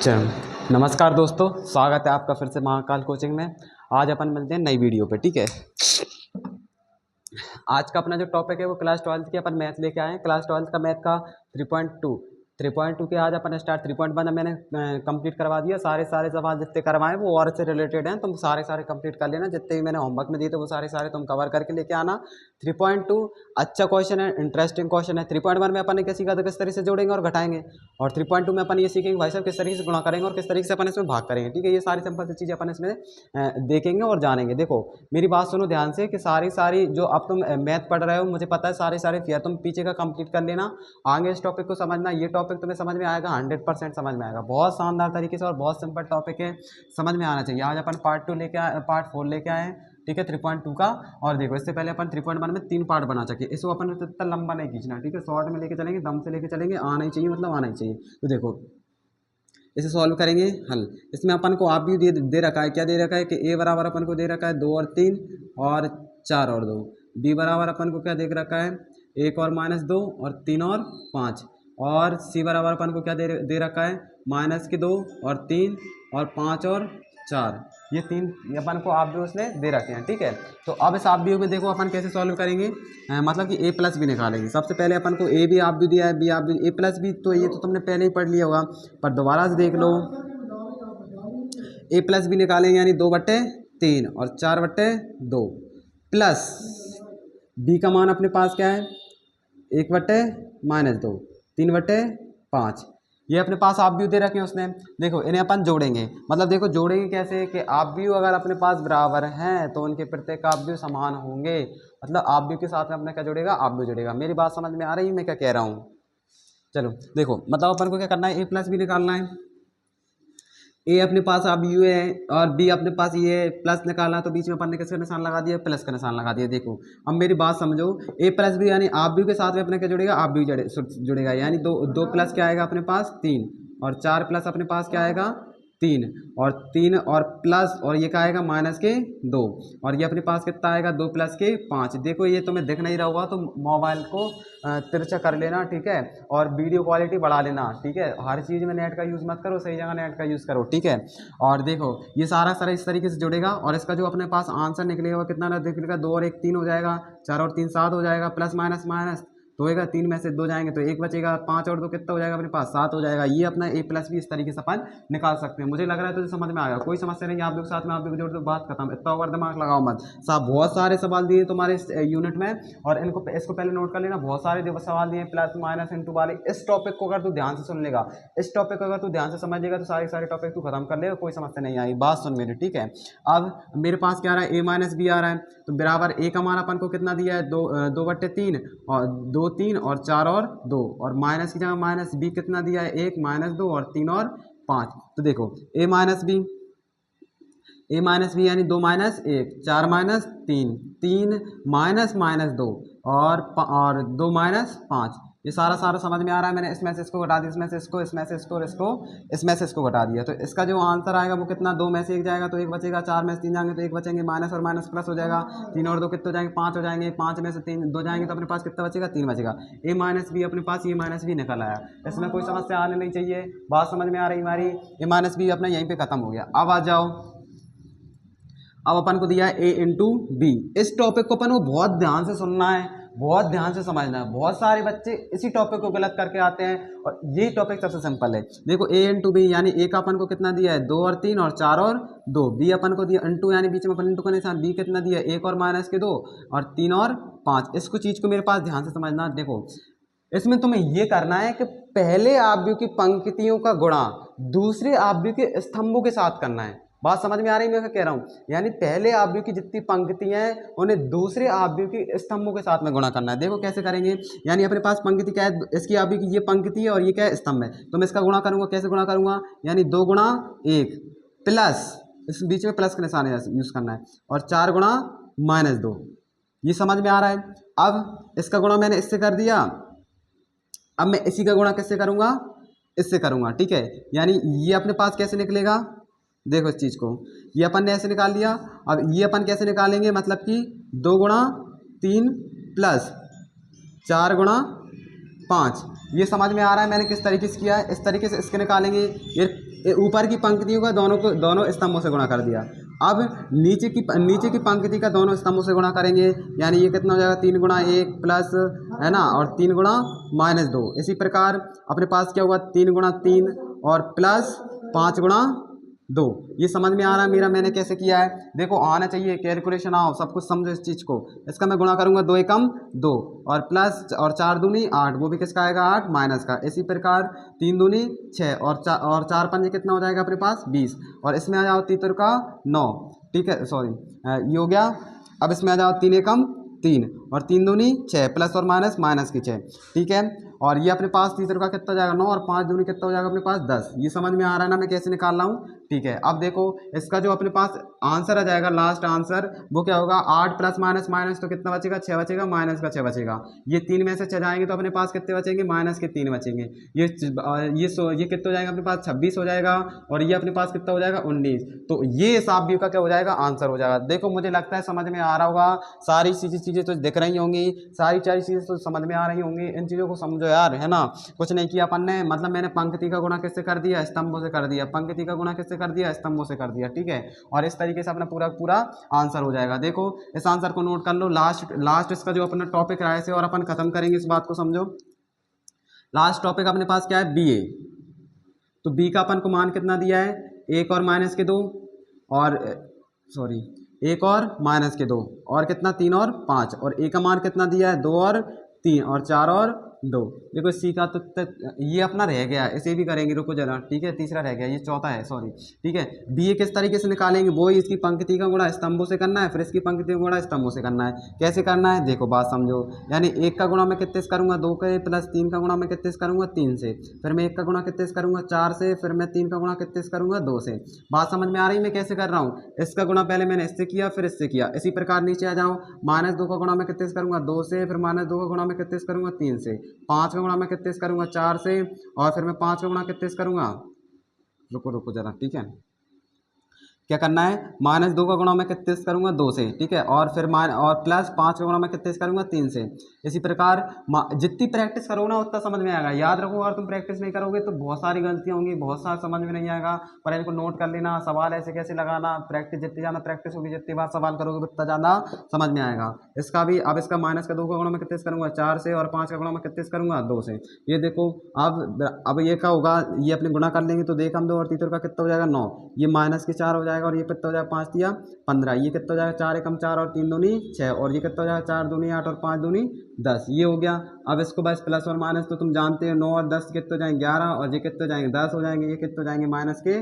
चलो नमस्कार दोस्तों, स्वागत है आपका फिर से महाकाल कोचिंग में। आज अपन मिलते हैं नई वीडियो पे। ठीक है, आज का अपना जो टॉपिक है वो क्लास 12 की अपन मैथ लेके आए हैं। क्लास 12 का मैथ का 3.2 के आज अपन स्टार्ट 3.1 मैंने कंप्लीट करवा दिया। सारे सवाल जितने करवाए वो और से रिलेटेड हैं, तुम सारे कंप्लीट कर लेना। जितने भी मैंने होमवर्क में दिए थे वो सारे तुम कवर करके लेके आना। 3.2 अच्छा क्वेश्चन है, इंटरेस्टिंग क्वेश्चन है। 3.1 में अपन ने क्या सीखा था, किस तरीके से जोड़ेंगे और घटाएंगे, और 3.2 में अपन ये सीखेंगे भाई साहब किस तरीके से गुणा करेंगे और किस तरीके से अपन इसमें भाग करेंगे। ठीक है, ये सारी सिंपल सी चीज़ें अपन इसमें देखेंगे और जानेंगे। देखो मेरी बात सुनो ध्यान से कि सारी जो अब तुम मैथ पढ़ रहे हो, मुझे पता है सारे फिर तुम पीछे का कंप्लीट कर लेना। आगे इस टॉपिक को समझना, ये टॉपिक तुम्हें समझ में आएगा, 100% समझ में आएगा, बहुत शानदार तरीके से और बहुत सिंपल टॉपिक है, समझ में आना चाहिए। आज अपन पार्ट 4 लेके आए हैं। ठीक है, 3.2 का। और देखो इससे पहले अपन 3.1 में 3 पार्ट बना सके, इसको अपन इतना लंबा नहीं खींचना। ठीक है, शॉर्ट में लेके चलेंगे, दम से लेके चलेंगे, आना ही चाहिए, मतलब आना ही चाहिए। तो देखो इसे सॉल्व करेंगे हल। इसमें अपन को आप भी दे रखा है, क्या दे रखा है कि ए बराबर अपन को दे रखा है 2 और 3 और 4 और 2। बी बराबर अपन को क्या दे रखा है 1 और -2 और 3 और 5। और सी बराबर अपन को क्या दे रखा है -2 और 3 और 5 और 4। ये तीन अपन को आप भी उसने दे रखे हैं। ठीक है, तो अब इस आप भी में देखो अपन कैसे सॉल्व करेंगे, मतलब कि ए प्लस भी निकालेंगे। सबसे पहले अपन को ए भी आप भी दिया है, बी आप भी, ए प्लस भी तो ये तो तुमने पहले ही पढ़ लिया होगा, पर दोबारा से देख लो। ए प्लस भी निकालेंगे यानी 2/3 और 4/2 प्लस बी का मान अपने पास क्या है 1/-2 3/5। ये अपने पास आप भी दे रखे हैं उसने। देखो इन्हें अपन जोड़ेंगे, मतलब देखो जोड़ेंगे कैसे कि आप भी अगर अपने पास बराबर हैं तो उनके प्रत्येक आप भी समान होंगे, मतलब आप भी के साथ में अपने क्या जोड़ेगा, आप भी जोड़ेगा। मेरी बात समझ में आ रही है मैं क्या कह रहा हूँ? चलो देखो, मतलब अपन को क्या करना है, ए प्लस भी निकालना है। ए अपने पास अब यू है और बी अपने पास ये प्लस निकालना है, तो बीच में अपन ने किसका निशान लगा दिया, प्लस का निशान लगा दिया। देखो अब मेरी बात समझो, ए प्लस बी यानी आप भी के साथ में अपने क्या जुड़ेगा, आप भी जुड़ेगा, यानी दो प्लस क्या आएगा अपने पास 3 और 4 प्लस अपने पास क्या आएगा 3 और 3 और प्लस और ये क्या आएगा -2 और ये अपने पास कितना आएगा 2 + के 5। देखो ये तुम्हें दिख नहीं रहा होगा तो मोबाइल को तिरछा कर लेना। ठीक है, और वीडियो क्वालिटी बढ़ा लेना। ठीक है, हर चीज़ में नेट का यूज़ मत करो, सही जगह नेट का यूज़ करो। ठीक है, और देखो ये सारा इस तरीके से जुड़ेगा और इसका जो अपने पास आंसर निकलेगा वो कितना निकलेगा, 2 और 1 3 हो जाएगा, 4 और 3 7 हो जाएगा, प्लस माइनस माइनस तो होएगा, 3 में से 2 जाएंगे तो 1 बचेगा, 5 और 2 कितना हो जाएगा अपने पास 7 हो जाएगा। ये अपना ए प्लस भी इस तरीके से अपन निकाल सकते हैं। मुझे लग रहा है तुझे समझ में आएगा, कोई समस्या नहीं। आप लोग साथ में आप लोग जोड़ दो, बात खत्म। इतना ओवर दिमाग लगाओ मत साहब। बहुत सारे सवाल दिए तुम्हारे इस यूनिट में और इसको पहले नोट कर लेना। बहुत सारे सवाल दिए प्लस माइनस इंटू वाले। इस टॉपिक को अगर तू ध्यान से सुन लेगा, इस टॉपिक को अगर तू ध्यान से समझ लेगा तो सारे टॉपिक तू खत्म कर लेगा, कोई समस्या नहीं आई। बात सुन मेरी, ठीक है। अब मेरे पास क्या आ रहा है, ए माइनस बी आ रहा है, तो बराबर ए का मान अपन को कितना दिया है 2/3 और 2 3 और 4 और 2 और माइनस की जगह माइनस बी कितना दिया है 1 -2 और 3 और 5। तो देखो ए माइनस बी यानी 2 - 1 4 - 3 3 -2 और 2 - 5। ये सारा समझ में आ रहा है। मैंने इसमें से इसको घटा दिया, इसमें से इसको, इसमें से इसको और इसमें से इसको घटा दिया, तो इसका जो आंसर आएगा वो कितना, 2 में से 1 जाएगा तो 1 बचेगा, 4 में से 3 जाएंगे तो 1 बचेंगे, माइनस और माइनस प्लस हो जाएगा, 3 और 2 कितने हो जाएंगे 5 हो जाएंगे, 5 में से 2 जाएंगे तो अपने पास कितना बचेगा 3 बचेगा। ए माइनस बी अपने पास ये माइनस बी निकल आया, इसमें कोई समस्या आने नहीं चाहिए। बात समझ में आ रही हमारी? ए माइनस बी अपना यहीं पर खत्म हो गया। अब आ जाओ, अब अपन को दिया है ए इंटू बी। इस टॉपिक को अपन को बहुत ध्यान से सुनना है, बहुत ध्यान से समझना है। बहुत सारे बच्चे इसी टॉपिक को गलत करके आते हैं और ये टॉपिक सबसे सिंपल है। देखो ए इंटू बी यानी ए का अपन को कितना दिया है 2 और 3 और 4 और 2, बी अपन को दिया इंटू यानी बीच में अपन इंटू का निशान, बी कितना दिया 1 और -2 और 3 और 5। इसको चीज़ को मेरे पास ध्यान से समझना। देखो इसमें तुम्हें ये करना है कि पहले आव्यूह की पंक्तियों का गुणा दूसरे आव्यूह के स्तंभों के साथ करना है। बात समझ में आ रही है मैं क्या कह रहा हूँ? यानी पहले आव्यूह की जितनी पंक्तियां हैं उन्हें दूसरे आव्यूह के स्तंभों के साथ में गुणा करना है। देखो कैसे करेंगे, यानी अपने पास पंक्ति क्या है, इसकी आव्यूह की ये पंक्ति है और ये क्या है स्तंभ है, तो मैं इसका गुणा करूंगा। कैसे गुणा करूंगा, यानी 2 × 1 प्लस, इस बीच में प्लस का निशान यूज करना है, और 4 × -2। ये समझ में आ रहा है? अब इसका गुणा मैंने इससे कर दिया, अब मैं इसी का गुणा किससे करूंगा, इससे करूंगा। ठीक है, यानी ये अपने पास कैसे निकलेगा, देखो इस चीज़ को ये अपन ने ऐसे निकाल लिया। अब ये अपन कैसे निकालेंगे, मतलब कि 2 × 3 प्लस 4 × 5। ये समझ में आ रहा है मैंने किस तरीके से किया है? इस तरीके से इसके निकालेंगे। ये ऊपर की पंक्तियों का दोनों स्तंभों से गुणा कर दिया। अब नीचे की पंक्ति का दोनों स्तंभों से गुणा करेंगे, यानी ये कितना हो जाएगा 3 गुणा 1 प्लस, है ना, और 3 गुणा -2। इसी प्रकार अपने पास क्या हुआ 3 गुणा 3 और प्लस 5 गुणा 2। ये समझ में आ रहा है मेरा मैंने कैसे किया है? देखो आना चाहिए, कैलकुलेशन आओ, सब कुछ समझो इस चीज़ को। इसका मैं गुणा करूंगा 2 एकम 2 और प्लस और 4 दूनी 8, वो भी किसका आएगा 8 माइनस का। इसी प्रकार 3 दूनी 6 और 4 पंजे कितना हो जाएगा अपने पास 20, और इसमें आ जाओ तीतर का 9, ठीक है, सॉरी ये हो गया। अब इसमें आ जाओ 3 एकम 3 और 3 दूनी 6 प्लस और माइनस की 6, ठीक है। और ये अपने पास तीसरे का कितना हो जाएगा 9 और 5 दूनी कितना हो जाएगा अपने पास 10। ये समझ में आ रहा है ना मैं कैसे निकाल रहा हूँ, ठीक है। अब देखो इसका जो अपने पास आंसर आ जाएगा, लास्ट आंसर वो क्या होगा 8 प्लस माइनस तो कितना बचेगा 6 बचेगा, माइनस का 6 बचेगा। ये 3 में से 6 जाएंगे तो अपने पास कितने बचेंगे माइनस के 3 बचेंगे। ये कितना हो जाएगा अपने पास 26 हो जाएगा, और ये अपने पास कितना हो जाएगा 19। तो ये हिसाब भी का क्या हो जाएगा आंसर हो जाएगा। देखो मुझे लगता है समझ में आ रहा होगा, सारी चीज़ें तो दिख रही होंगी, सारी चीज़ें तो समझ में आ रही होंगी। इन चीज़ों को समझो यार, है ना। कुछ नहीं किया अपन ने, मतलब मैंने पंक्ति का गुणा किससे कर दिया स्तंभों से कर दिया, पंक्ति का गुणा किससे कर दिया स्तंभों से कर दिया, ठीक है। और इस तरीके से अपना पूरा आंसर हो जाएगा। देखो इस आंसर को नोट कर लो। लास्ट इसका जो अपना टॉपिक रहा है और अपन खत्म करेंगे, इस बात को समझो। लास्ट टॉपिक अपने पास क्या है BA। तो B का अपन को मान कितना दिया है 1 और माइनस के 2 और 1 और माइनस के 2 और कितना 3 और 5, और A का मान कितना दिया है 2 और 3 और 4 और 2। देखो C का तो ये अपना रह गया, इसे भी करेंगे, रुको जरा, ठीक है। तीसरा रह गया, ये चौथा है, सॉरी, ठीक है। BA किस तरीके से निकालेंगे, वो ही इसकी पंक्ति का गुणा स्तंभों से करना है, फिर इसकी पंक्ति का गुणा स्तंभों से करना है। कैसे करना है देखो बात समझो, यानी 1 का गुणा मैं कितने से करूँगा 2 के, प्लस 3 का गुणा मैं कितने से करूँगा 3 से, फिर मैं 1 का गुणा कितने से करूँगा 4 से, फिर मैं 3 का गुणा कितने से करूँगा 2 से। बात समझ में आ रही है मैं कैसे कर रहा हूँ? इसका गुणा पहले मैंने इससे किया, फिर इससे किया। इसी प्रकार नीचे आ जाओ, -2 का गुणा मैं कितने से करूँगा 2 से, फिर -2 का गुणा मैं कितने से करूँगा 3 से, 5 का गुणा मैं कितने से करूँगा 4 से, और फिर मैं 5 का गुणा कितने से करूँगा, रुको जरा, ठीक है। क्या करना है -2 का गुणा मैं कितने से करूँगा 2 से, ठीक है, और फिर और प्लस 5 का गुणा मैं कितने से करूँगा 3 से। इसी प्रकार जितनी प्रैक्टिस करो ना उतना समझ में आएगा। याद रखो, अगर तुम प्रैक्टिस नहीं करोगे तो बहुत सारी गलतियाँ होंगी, बहुत सारा समझ में नहीं आएगा। पर इनको नोट कर लेना, सवाल ऐसे कैसे लगाना, प्रैक्टिस जितनी ज़्यादा प्रैक्टिस होगी, जितनी बार सवाल करोगे उतना ज़्यादा समझ में आएगा। इसका भी अब इसका -2 का गुणा मैं कितने से करूँगा 4 से, और 5 का गुणा मैं कितने से करूँगा 2 से। ये देखो अब ये क्या होगा, ये अपने गुणा कर लेंगे तो देख हम 2 और 3 का कितना हो जाएगा 9, ये -4 हो जाएगा, और ये कितना हो जाएगा 5 दिया 15, ये कितना हो जाएगा 4 एकम 4 और 3 दूनी 6, और ये कितना हो जाएगा 4 दूनी 8 और 5 दूनी 10। ये हो गया। अब इसको बस प्लस और माइनस तो तुम जानते हो, 9 और 10 कितने हो जाएंगे 11, और ये कितने हो जाएंगे 10 हो जाएंगे, ये कितने हो जाएंगे माइनस के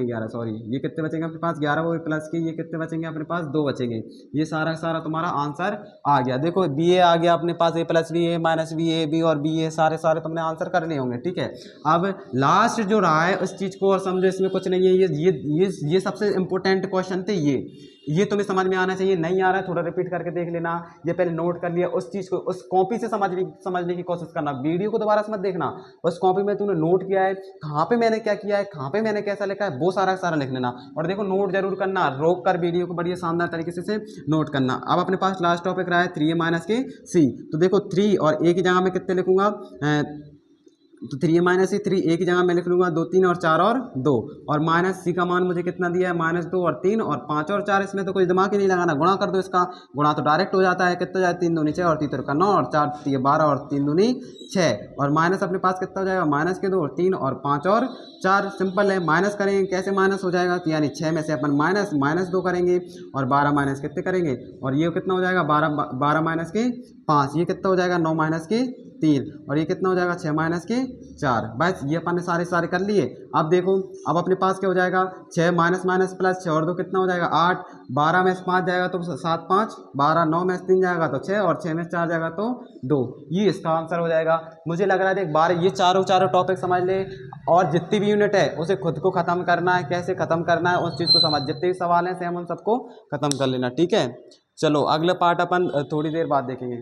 11 सॉरी, ये कितने बचेंगे अपने पास 11, वो प्लस के ये कितने बचेंगे अपने पास 2 बचेंगे। ये सारा तुम्हारा आंसर आ गया। देखो BA आ गया अपने पास, A plus B A minus B A B और BA सारे तुमने आंसर कर लिए होंगे, ठीक है। अब लास्ट जो रहा है उस चीज़ को और समझो, इसमें कुछ नहीं है, ये सबसे इंपॉर्टेंट क्वेश्चन थे। ये तुम्हें समझ में आना चाहिए। नहीं आ रहा है थोड़ा रिपीट करके देख लेना, ये पहले नोट कर लिया, उस चीज़ को उस कॉपी से समझने की कोशिश करना, वीडियो को दोबारा से मत देखना। उस कॉपी में तूने नोट किया है, कहाँ पे मैंने क्या किया है, कहाँ पे मैंने कैसा लिखा है, वो सारा लिख लेना। और देखो नोट जरूर करना, रोक कर वीडियो को बढ़िया शानदार तरीके से नोट करना। अब अपने पास लास्ट टॉपिक रहा है 3A माइनस के C। तो देखो 3 और A की जगह में कितने लिखूंगा, तो 3A माइनस C, 3A की जगह मैं लिख लूँगा 2 3 और 4 और 2, और माइनस C का मान मुझे कितना दिया है -2 और 3 और 5 और 4। इसमें तो कोई दिमाग ही नहीं लगाना, गुणा कर दो, इसका गुणा तो डायरेक्ट हो जाता है। कितना जाए 3 दूनी 6 और 3 का 9 और 4 12 और 3 दूनी 6, और माइनस अपने पास कितना हो जाएगा -2 और 3 और 5 और 4। सिंपल है, माइनस करेंगे कैसे माइनस हो जाएगा, तो यानी 6 में से अपन -2 करेंगे, और 12 माइनस कितने करेंगे, और ये कितना हो जाएगा 12 माइनस के 5, ये कितना हो जाएगा 9 माइनस के 3, और ये कितना हो जाएगा 6 माइनस के 4। बस ये अपन ने सारे कर लिए। अब देखो अब अपने पास क्या हो जाएगा 6 माइनस प्लस 6 और 2 कितना हो जाएगा 8, 12 में से 5 जाएगा तो 7 5 12, 9 में से 3 जाएगा तो 6, और 6 में से 4 जाएगा तो 2। ये इसका आंसर हो जाएगा। मुझे लग रहा है देख बार ये चारों टॉपिक समझ ले, और जितनी भी यूनिट है उसे खुद को ख़त्म करना है, कैसे ख़त्म करना है उस चीज़ को समझ, जितने भी सवाल हैं सेम उन सबको ख़त्म कर लेना, ठीक है। चलो अगला पार्ट अपन थोड़ी देर बाद देखेंगे।